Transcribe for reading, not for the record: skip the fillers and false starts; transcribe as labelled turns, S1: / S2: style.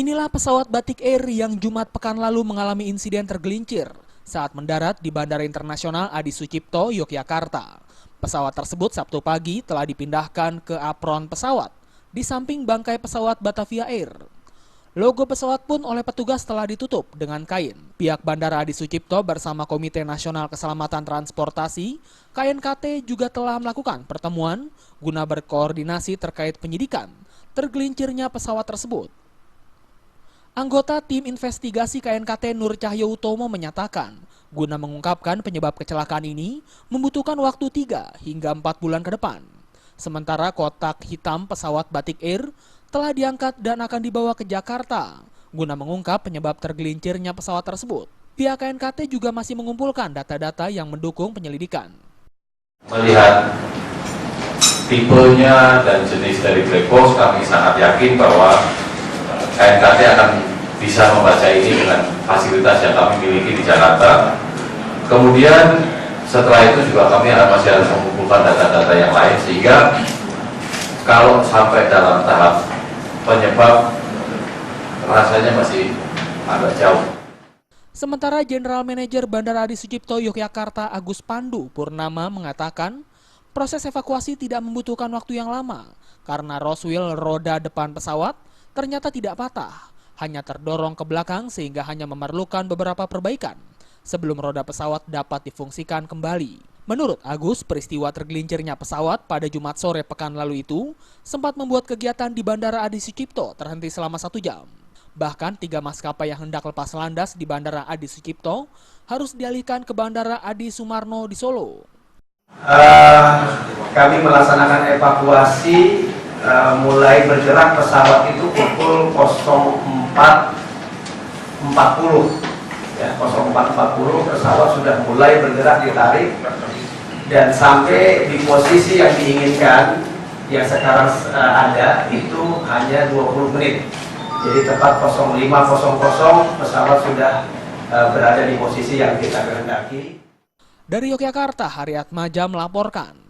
S1: Inilah pesawat Batik Air yang Jumat pekan lalu mengalami insiden tergelincir saat mendarat di Bandara Internasional Adi Sucipto, Yogyakarta. Pesawat tersebut Sabtu pagi telah dipindahkan ke apron pesawat di samping bangkai pesawat Batavia Air. Logo pesawat pun oleh petugas telah ditutup dengan kain. Pihak Bandara Adi Sucipto bersama Komite Nasional Keselamatan Transportasi (KNKT) juga telah melakukan pertemuan guna berkoordinasi terkait penyidikan tergelincirnya pesawat tersebut. Anggota tim investigasi KNKT Nur Cahyo Utomo menyatakan, guna mengungkapkan penyebab kecelakaan ini membutuhkan waktu 3 hingga 4 bulan ke depan. Sementara kotak hitam pesawat Batik Air telah diangkat dan akan dibawa ke Jakarta guna mengungkap penyebab tergelincirnya pesawat tersebut. Pihak KNKT juga masih mengumpulkan data-data yang mendukung penyelidikan.
S2: Melihat tipenya dan jenis dari black box, kami sangat yakin bahwa KNKT akan bisa membaca ini dengan fasilitas yang kami miliki di Jakarta. Kemudian setelah itu juga kami masih harus mengumpulkan data-data yang lain, sehingga kalau sampai dalam tahap penyebab rasanya masih agak jauh.
S1: Sementara General Manager Bandara Adi Sucipto Yogyakarta Agus Pandu Purnama mengatakan proses evakuasi tidak membutuhkan waktu yang lama karena roswheel roda depan pesawat ternyata tidak patah, hanya terdorong ke belakang sehingga hanya memerlukan beberapa perbaikan sebelum roda pesawat dapat difungsikan kembali. Menurut Agus, peristiwa tergelincirnya pesawat pada Jumat sore pekan lalu itu sempat membuat kegiatan di Bandara Adi Sucipto terhenti selama 1 jam. Bahkan 3 maskapai yang hendak lepas landas di Bandara Adi Sucipto harus dialihkan ke Bandara Adi Sumarno di Solo.
S3: Kami melaksanakan evakuasi mulai bergerak pesawat itu pukul 04.40 ya, 04.40 pesawat sudah mulai bergerak ditarik dan sampai di posisi yang diinginkan yang sekarang ada itu hanya 20 menit. Jadi tepat 05.00 pesawat sudah berada di posisi yang kita kehendaki.
S1: Dari Yogyakarta, Haryat Maja melaporkan.